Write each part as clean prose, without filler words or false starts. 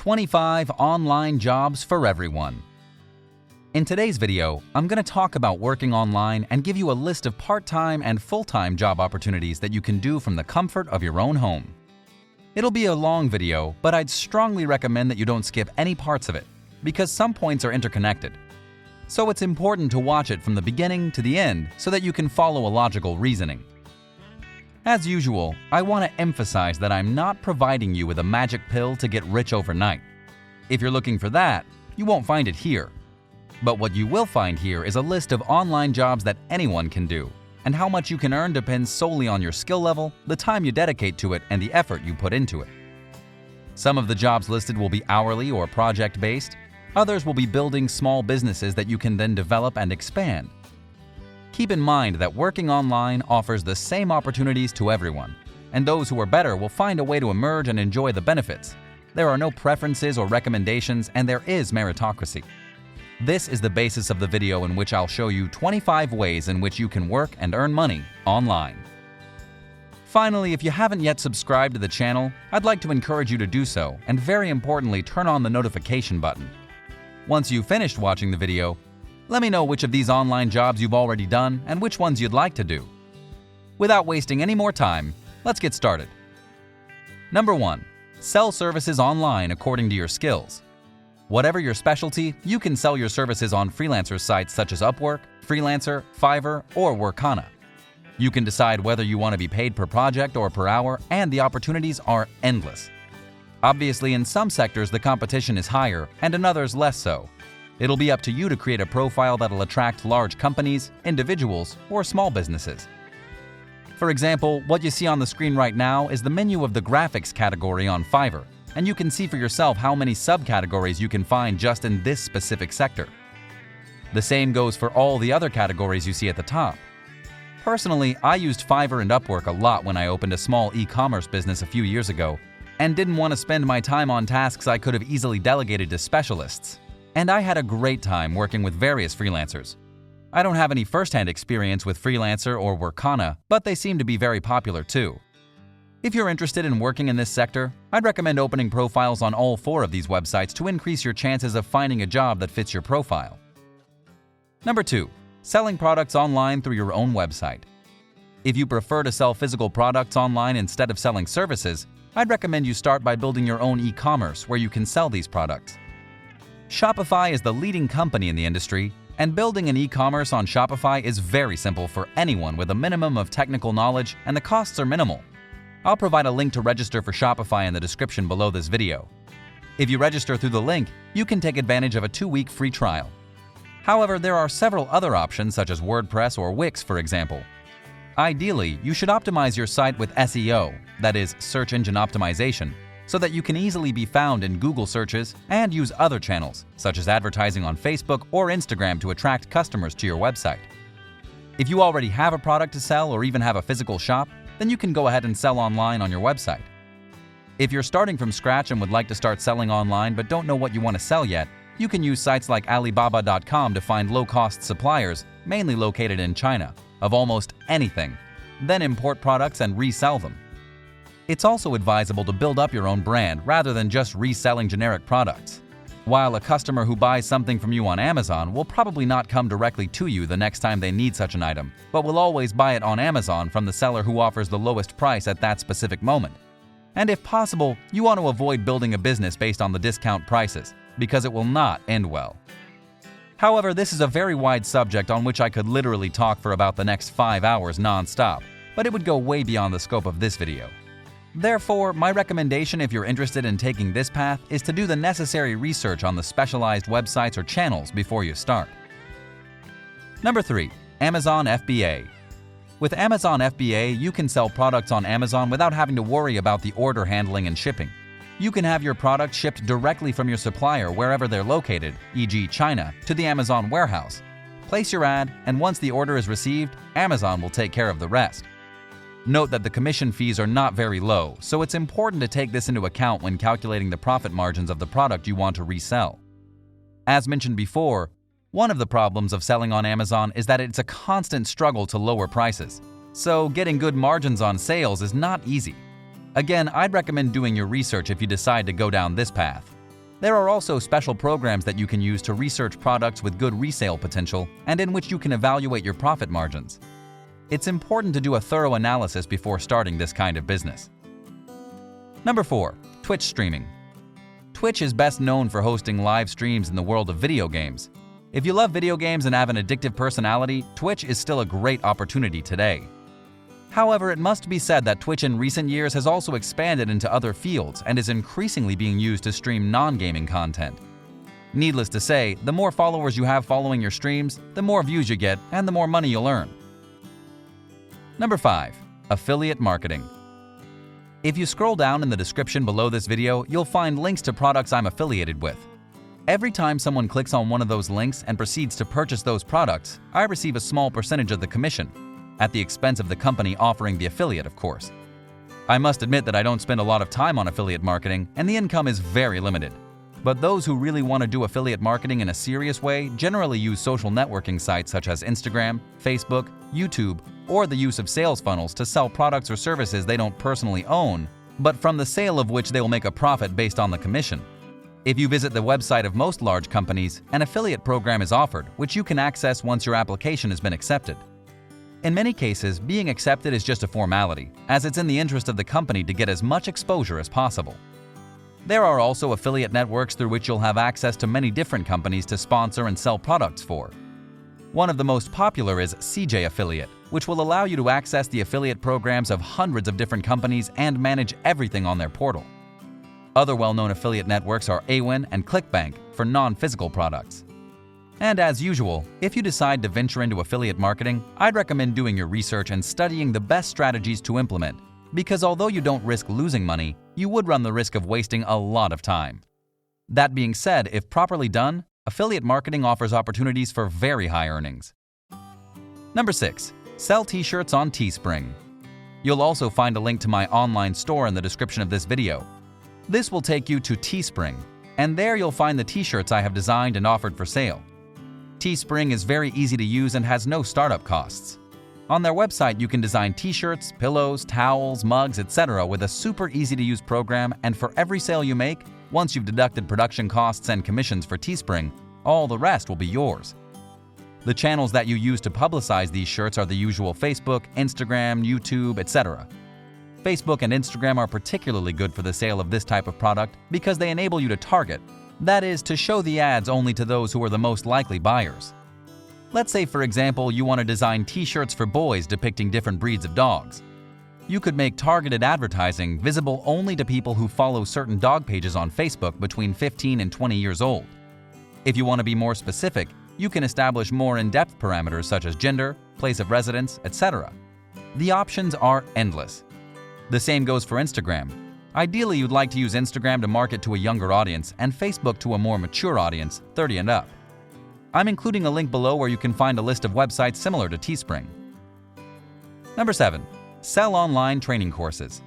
25 online jobs for everyone. In today's video, I'm going to talk about working online and give you a list of part-time and full-time job opportunities that you can do from the comfort of your own home. It'll be a long video, but I'd strongly recommend that you don't skip any parts of it, because some points are interconnected. So it's important to watch it from the beginning to the end so that you can follow a logical reasoning. As usual, I want to emphasize that I'm not providing you with a magic pill to get rich overnight. If you're looking for that, you won't find it here. But what you will find here is a list of online jobs that anyone can do, and how much you can earn depends solely on your skill level, the time you dedicate to it, and the effort you put into it. Some of the jobs listed will be hourly or project-based. Others will be building small businesses that you can then develop and expand. Keep in mind that working online offers the same opportunities to everyone, and those who are better will find a way to emerge and enjoy the benefits. There are no preferences or recommendations, and there is meritocracy. This is the basis of the video in which I'll show you 25 ways in which you can work and earn money online. Finally, if you haven't yet subscribed to the channel, I'd like to encourage you to do so, and very importantly, turn on the notification button. Once you've finished watching the video, let me know which of these online jobs you've already done and which ones you'd like to do. Without wasting any more time, let's get started. Number 1. Sell services online according to your skills. Whatever your specialty, you can sell your services on freelancer sites such as Upwork, Freelancer, Fiverr, or Workana. You can decide whether you want to be paid per project or per hour, and the opportunities are endless. Obviously, in some sectors the competition is higher and in others less so. It'll be up to you to create a profile that'll attract large companies, individuals, or small businesses. For example, what you see on the screen right now is the menu of the graphics category on Fiverr, and you can see for yourself how many subcategories you can find just in this specific sector. The same goes for all the other categories you see at the top. Personally, I used Fiverr and Upwork a lot when I opened a small e-commerce business a few years ago, and didn't want to spend my time on tasks I could have easily delegated to specialists. And I had a great time working with various freelancers. I don't have any first-hand experience with Freelancer or Workana, but they seem to be very popular too. If you're interested in working in this sector, I'd recommend opening profiles on all 4 of these websites to increase your chances of finding a job that fits your profile. Number 2. Selling products online through your own website. If you prefer to sell physical products online instead of selling services, I'd recommend you start by building your own e-commerce where you can sell these products. Shopify is the leading company in the industry, and building an e-commerce on Shopify is very simple for anyone with a minimum of technical knowledge, and the costs are minimal. I'll provide a link to register for Shopify in the description below this video. If you register through the link, you can take advantage of a 2-week free trial. However, there are several other options such as WordPress or Wix, for example. Ideally, you should optimize your site with SEO, that is, search engine optimization, so that you can easily be found in Google searches, and use other channels, such as advertising on Facebook or Instagram, to attract customers to your website. If you already have a product to sell or even have a physical shop, then you can go ahead and sell online on your website. If you're starting from scratch and would like to start selling online but don't know what you want to sell yet, you can use sites like Alibaba.com to find low-cost suppliers, mainly located in China, of almost anything, then import products and resell them. It's also advisable to build up your own brand rather than just reselling generic products. While a customer who buys something from you on Amazon will probably not come directly to you the next time they need such an item, but will always buy it on Amazon from the seller who offers the lowest price at that specific moment. And if possible, you want to avoid building a business based on the discount prices, because it will not end well. However, this is a very wide subject on which I could literally talk for about the next 5 hours non-stop, but it would go way beyond the scope of this video. Therefore, my recommendation if you're interested in taking this path is to do the necessary research on the specialized websites or channels before you start. Number 3. Amazon FBA. With Amazon FBA, you can sell products on Amazon without having to worry about the order handling and shipping. You can have your product shipped directly from your supplier wherever they're located, e.g. China, to the Amazon warehouse. Place your ad, and once the order is received, Amazon will take care of the rest. Note that the commission fees are not very low, so it's important to take this into account when calculating the profit margins of the product you want to resell. As mentioned before, one of the problems of selling on Amazon is that it's a constant struggle to lower prices, so getting good margins on sales is not easy. Again, I'd recommend doing your research if you decide to go down this path. There are also special programs that you can use to research products with good resale potential and in which you can evaluate your profit margins. It's important to do a thorough analysis before starting this kind of business. Number 4. Twitch streaming. Twitch is best known for hosting live streams in the world of video games. If you love video games and have an addictive personality, Twitch is still a great opportunity today. However, it must be said that Twitch in recent years has also expanded into other fields and is increasingly being used to stream non-gaming content. Needless to say, the more followers you have following your streams, the more views you get and the more money you'll earn. Number 5. Affiliate marketing. If you scroll down in the description below this video, you'll find links to products I'm affiliated with. Every time someone clicks on one of those links and proceeds to purchase those products, I receive a small percentage of the commission, at the expense of the company offering the affiliate, of course. I must admit that I don't spend a lot of time on affiliate marketing, and the income is very limited. But those who really want to do affiliate marketing in a serious way generally use social networking sites such as Instagram, Facebook, YouTube, or the use of sales funnels to sell products or services they don't personally own, but from the sale of which they will make a profit based on the commission. If you visit the website of most large companies, an affiliate program is offered, which you can access once your application has been accepted. In many cases, being accepted is just a formality, as it's in the interest of the company to get as much exposure as possible. There are also affiliate networks through which you'll have access to many different companies to sponsor and sell products for. One of the most popular is CJ Affiliate, which will allow you to access the affiliate programs of hundreds of different companies and manage everything on their portal. Other well-known affiliate networks are Awin and ClickBank for non-physical products. And as usual, if you decide to venture into affiliate marketing, I'd recommend doing your research and studying the best strategies to implement, because although you don't risk losing money, you would run the risk of wasting a lot of time. That being said, if properly done, affiliate marketing offers opportunities for very high earnings. Number 6. Sell T-shirts on Teespring. You'll also find a link to my online store in the description of this video. This will take you to Teespring, and there you'll find the T-shirts I have designed and offered for sale. Teespring is very easy to use and has no startup costs. On their website, you can design T-shirts, pillows, towels, mugs, etc. with a super easy-to-use program, and for every sale you make, once you've deducted production costs and commissions for Teespring, all the rest will be yours. The channels that you use to publicize these shirts are the usual Facebook, Instagram, YouTube, etc. Facebook and Instagram are particularly good for the sale of this type of product because they enable you to target, that is, to show the ads only to those who are the most likely buyers. Let's say, for example, you want to design T-shirts for boys depicting different breeds of dogs. You could make targeted advertising visible only to people who follow certain dog pages on Facebook between 15 and 20 years old. If you want to be more specific, you can establish more in-depth parameters such as gender, place of residence, etc. The options are endless. The same goes for Instagram. Ideally, you'd like to use Instagram to market to a younger audience and Facebook to a more mature audience, 30 and up. I'm including a link below where you can find a list of websites similar to Teespring. Number 7. Sell online training courses.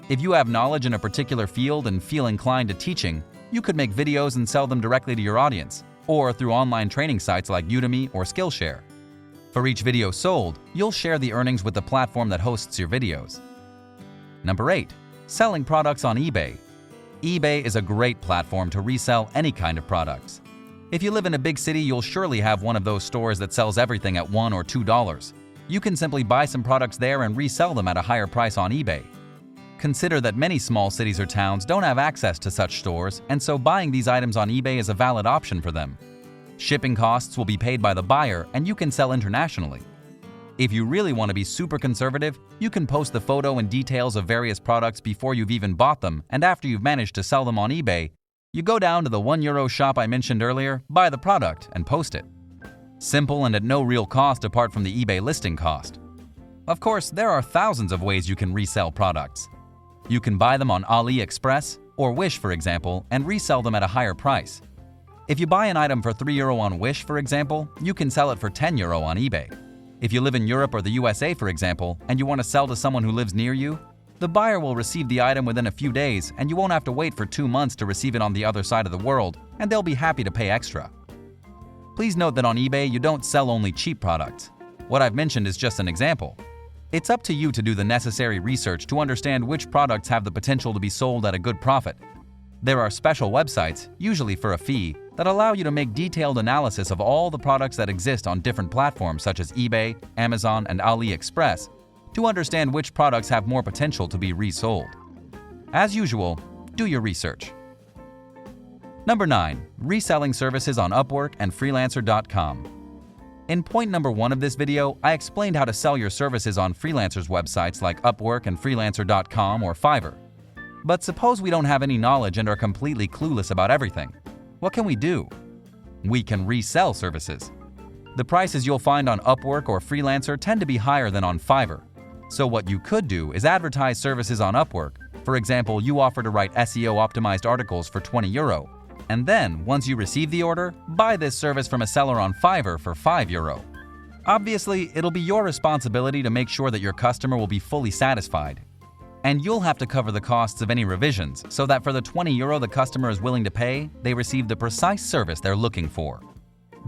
If you have knowledge in a particular field and feel inclined to teaching, you could make videos and sell them directly to your audience, or through online training sites like Udemy or Skillshare. For each video sold, you'll share the earnings with the platform that hosts your videos. Number 8. Selling products on eBay. eBay is a great platform to resell any kind of products. If you live in a big city, you'll surely have one of those stores that sells everything at $1 or $2. You can simply buy some products there and resell them at a higher price on eBay. Consider that many small cities or towns don't have access to such stores, and so buying these items on eBay is a valid option for them. Shipping costs will be paid by the buyer, and you can sell internationally. If you really want to be super conservative, you can post the photo and details of various products before you've even bought them, and after you've managed to sell them on eBay, you go down to the €1 shop I mentioned earlier, buy the product, and post it. Simple and at no real cost apart from the eBay listing cost. Of course, there are thousands of ways you can resell products. You can buy them on AliExpress or Wish, for example, and resell them at a higher price. If you buy an item for €3 on Wish, for example, you can sell it for €10 on eBay. If you live in Europe or the USA, for example, and you want to sell to someone who lives near you, the buyer will receive the item within a few days, and you won't have to wait for 2 months to receive it on the other side of the world, and they'll be happy to pay extra. Please note that on eBay, you don't sell only cheap products. What I've mentioned is just an example. It's up to you to do the necessary research to understand which products have the potential to be sold at a good profit. There are special websites, usually for a fee, that allow you to make detailed analysis of all the products that exist on different platforms such as eBay, Amazon, and AliExpress to understand which products have more potential to be resold. As usual, do your research. Number 9. Reselling services on Upwork and Freelancer.com. In point number 1 of this video, I explained how to sell your services on freelancers' websites like Upwork and Freelancer.com or Fiverr. But suppose we don't have any knowledge and are completely clueless about everything. What can we do? We can resell services. The prices you'll find on Upwork or Freelancer tend to be higher than on Fiverr. So what you could do is advertise services on Upwork. For example, you offer to write SEO-optimized articles for €20, and then, once you receive the order, buy this service from a seller on Fiverr for €5. Obviously, it'll be your responsibility to make sure that your customer will be fully satisfied. And you'll have to cover the costs of any revisions so that for the €20 the customer is willing to pay, they receive the precise service they're looking for.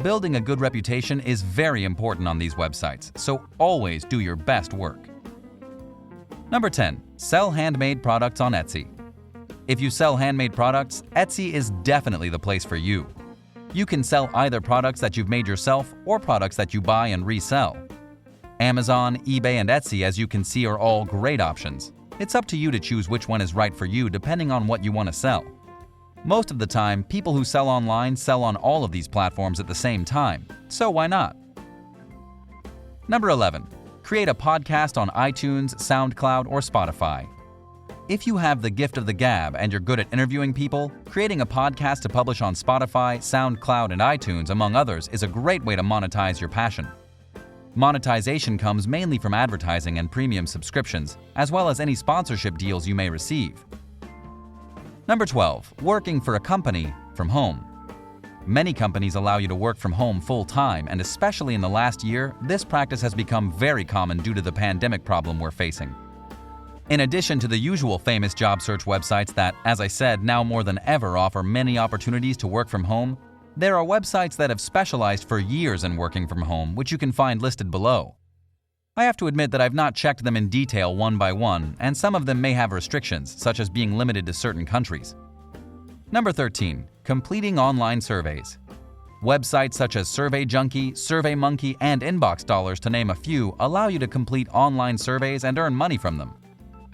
Building a good reputation is very important on these websites, so always do your best work. Number 10. Sell handmade products on Etsy. If you sell handmade products, Etsy is definitely the place for you. You can sell either products that you've made yourself or products that you buy and resell. Amazon, eBay, and Etsy, as you can see, are all great options. It's up to you to choose which one is right for you depending on what you want to sell. Most of the time, people who sell online sell on all of these platforms at the same time, so why not? Number 11. Create a podcast on iTunes, SoundCloud, or Spotify. If you have the gift of the gab and you're good at interviewing people, creating a podcast to publish on Spotify, SoundCloud, and iTunes, among others, is a great way to monetize your passion. Monetization comes mainly from advertising and premium subscriptions, as well as any sponsorship deals you may receive. Number 12. Working for a company from home. Many companies allow you to work from home full-time, and especially in the last year, this practice has become very common due to the pandemic problem we're facing. In addition to the usual famous job search websites that, as I said, now more than ever offer many opportunities to work from home, there are websites that have specialized for years in working from home, which you can find listed below. I have to admit that I've not checked them in detail one by one, and some of them may have restrictions, such as being limited to certain countries. Number 13. Completing online surveys. Websites such as SurveyJunkie, SurveyMonkey, and Inbox Dollars, to name a few, allow you to complete online surveys and earn money from them.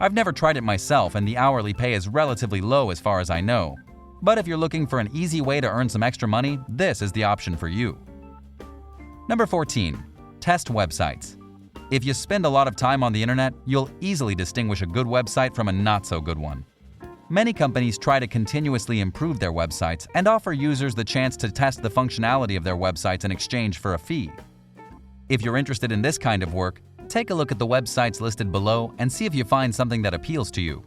I've never tried it myself, and the hourly pay is relatively low as far as I know. But if you're looking for an easy way to earn some extra money, this is the option for you. Number 14. Test websites. If you spend a lot of time on the internet, you'll easily distinguish a good website from a not-so-good one. Many companies try to continuously improve their websites and offer users the chance to test the functionality of their websites in exchange for a fee. If you're interested in this kind of work, take a look at the websites listed below and see if you find something that appeals to you.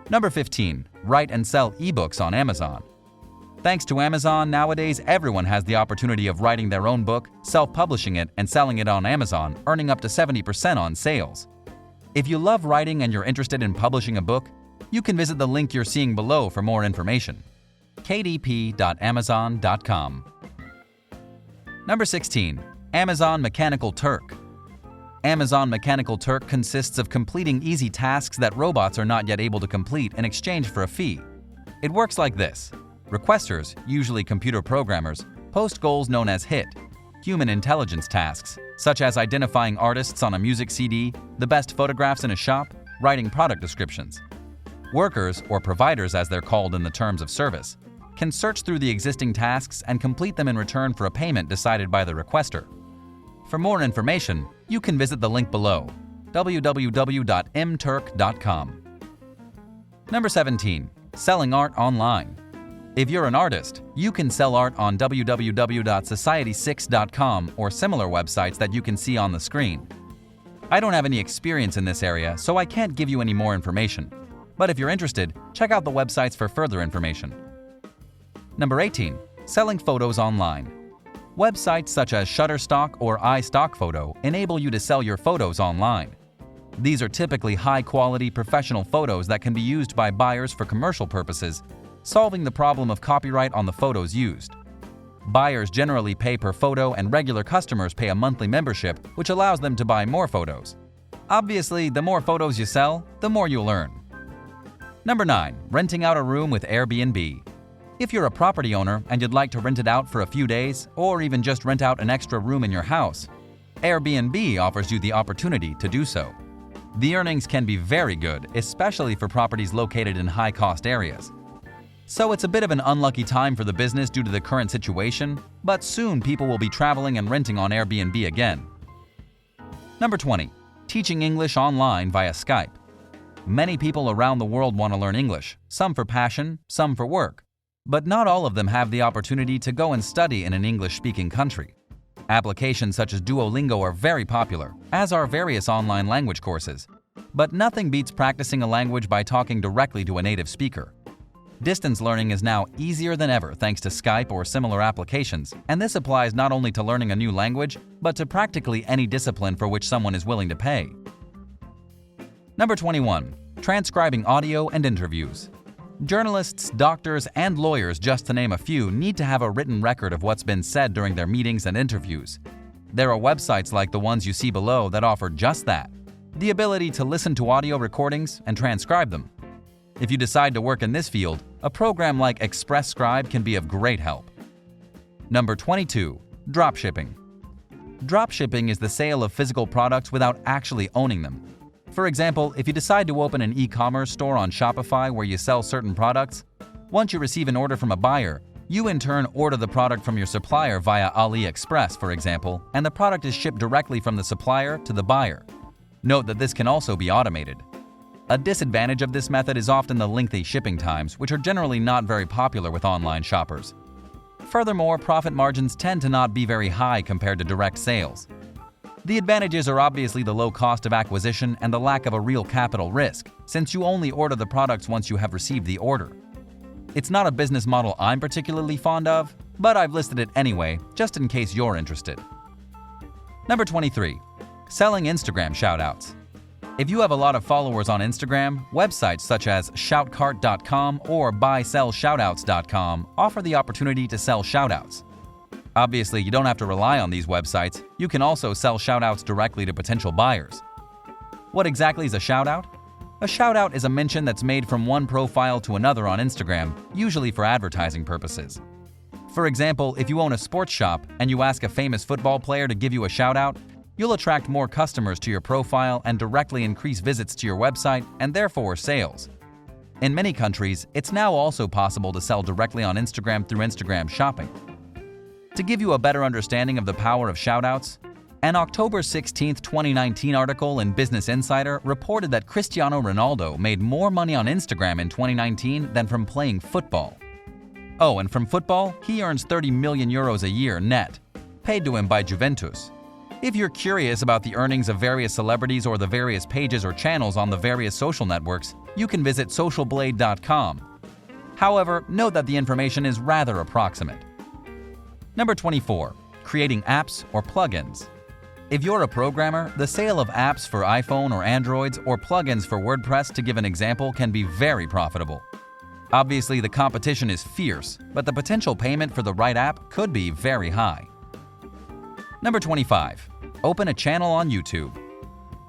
Number 15. Write and sell ebooks on Amazon. Thanks to Amazon, nowadays everyone has the opportunity of writing their own book, self-publishing it, and selling it on Amazon, earning up to 70% on sales. If you love writing and you're interested in publishing a book, you can visit the link you're seeing below for more information. kdp.amazon.com. Number 16. Amazon Mechanical Turk. Amazon Mechanical Turk consists of completing easy tasks that robots are not yet able to complete in exchange for a fee. It works like this. Requesters, usually computer programmers, post goals known as HIT, human intelligence tasks, such as identifying artists on a music CD, the best photographs in a shop, writing product descriptions. Workers, or providers as they're called in the terms of service, can search through the existing tasks and complete them in return for a payment decided by the requester. For more information, you can visit the link below, www.mturk.com. Number 17. Selling art online. If you're an artist, you can sell art on www.society6.com or similar websites that you can see on the screen. I don't have any experience in this area, so I can't give you any more information. But if you're interested, check out the websites for further information. Number 18. Selling photos online. Websites such as Shutterstock or iStockPhoto enable you to sell your photos online. These are typically high-quality professional photos that can be used by buyers for commercial purposes, solving the problem of copyright on the photos used. Buyers generally pay per photo and regular customers pay a monthly membership, which allows them to buy more photos. Obviously, the more photos you sell, the more you'll earn. Number 9. Renting out a room with Airbnb. If you're a property owner and you'd like to rent it out for a few days, or even just rent out an extra room in your house, Airbnb offers you the opportunity to do so. The earnings can be very good, especially for properties located in high-cost areas. So it's a bit of an unlucky time for the business due to the current situation, but soon people will be traveling and renting on Airbnb again. Number 20. Teaching English online via Skype. Many people around the world want to learn English, some for passion, some for work. But not all of them have the opportunity to go and study in an English-speaking country. Applications such as Duolingo are very popular, as are various online language courses. But nothing beats practicing a language by talking directly to a native speaker. Distance learning is now easier than ever thanks to Skype or similar applications, and this applies not only to learning a new language, but to practically any discipline for which someone is willing to pay. Number 21. Transcribing audio and interviews. Journalists, doctors, and lawyers, just to name a few, need to have a written record of what's been said during their meetings and interviews. There are websites like the ones you see below that offer just that, the ability to listen to audio recordings and transcribe them. If you decide to work in this field, a program like Transcribing can be of great help. Number 22. Dropshipping. Dropshipping is the sale of physical products without actually owning them. For example, if you decide to open an e-commerce store on Shopify where you sell certain products, once you receive an order from a buyer, you in turn order the product from your supplier via AliExpress, for example, and the product is shipped directly from the supplier to the buyer. Note that this can also be automated. A disadvantage of this method is often the lengthy shipping times, which are generally not very popular with online shoppers. Furthermore, profit margins tend to not be very high compared to direct sales. The advantages are obviously the low cost of acquisition and the lack of a real capital risk, since you only order the products once you have received the order. It's not a business model I'm particularly fond of, but I've listed it anyway, just in case you're interested. Number 23. Selling Instagram shoutouts. If you have a lot of followers on Instagram, websites such as shoutcart.com or buysellshoutouts.com offer the opportunity to sell shoutouts. Obviously, you don't have to rely on these websites. You can also sell shoutouts directly to potential buyers. What exactly is a shoutout? A shoutout is a mention that's made from one profile to another on Instagram, usually for advertising purposes. For example, if you own a sports shop and you ask a famous football player to give you a shoutout, you'll attract more customers to your profile and directly increase visits to your website and therefore sales. In many countries, it's now also possible to sell directly on Instagram through Instagram shopping. To give you a better understanding of the power of shoutouts, an October 16, 2019 article in Business Insider reported that Cristiano Ronaldo made more money on Instagram in 2019 than from playing football. Oh, and from football, he earns 30 million euros a year net, paid to him by Juventus. If you're curious about the earnings of various celebrities or the various pages or channels on the various social networks, you can visit socialblade.com. However, note that the information is rather approximate. Number 24. Creating apps or plugins. If you're a programmer, the sale of apps for iPhone or Androids or plugins for WordPress, to give an example, can be very profitable. Obviously, the competition is fierce, but the potential payment for the right app could be very high. Number 25. Open a channel on YouTube.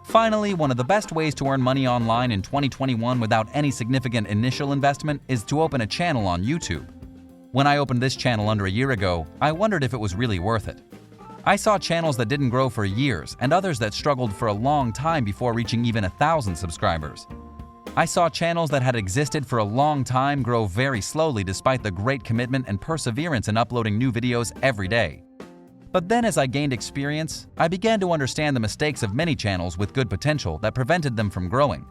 Finally, one of the best ways to earn money online in 2021 without any significant initial investment is to open a channel on YouTube. When I opened this channel under a year ago, I wondered if it was really worth it. I saw channels that didn't grow for years and others that struggled for a long time before reaching even 1,000 subscribers. I saw channels that had existed for a long time grow very slowly despite the great commitment and perseverance in uploading new videos every day. But then as I gained experience, I began to understand the mistakes of many channels with good potential that prevented them from growing.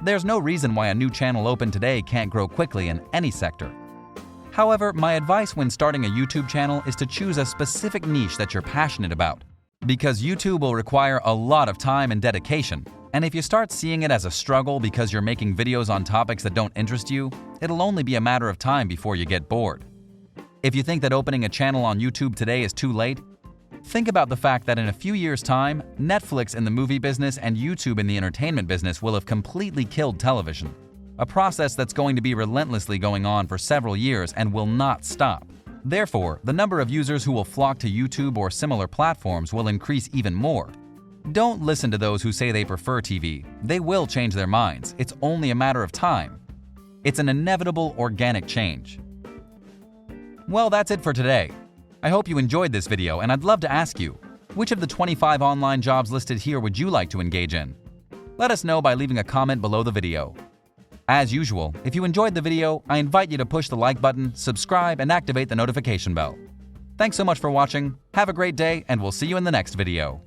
There's no reason why a new channel opened today can't grow quickly in any sector. However, my advice when starting a YouTube channel is to choose a specific niche that you're passionate about, because YouTube will require a lot of time and dedication, and if you start seeing it as a struggle because you're making videos on topics that don't interest you, it'll only be a matter of time before you get bored. If you think that opening a channel on YouTube today is too late, think about the fact that in a few years' time, Netflix in the movie business and YouTube in the entertainment business will have completely killed television. A process that's going to be relentlessly going on for several years and will not stop. Therefore, the number of users who will flock to YouTube or similar platforms will increase even more. Don't listen to those who say they prefer TV. They will change their minds. It's only a matter of time. It's an inevitable organic change. Well, that's it for today. I hope you enjoyed this video, and I'd love to ask you, which of the 25 online jobs listed here would you like to engage in? Let us know by leaving a comment below the video. As usual, if you enjoyed the video, I invite you to push the like button, subscribe, and activate the notification bell. Thanks so much for watching, have a great day, and we'll see you in the next video.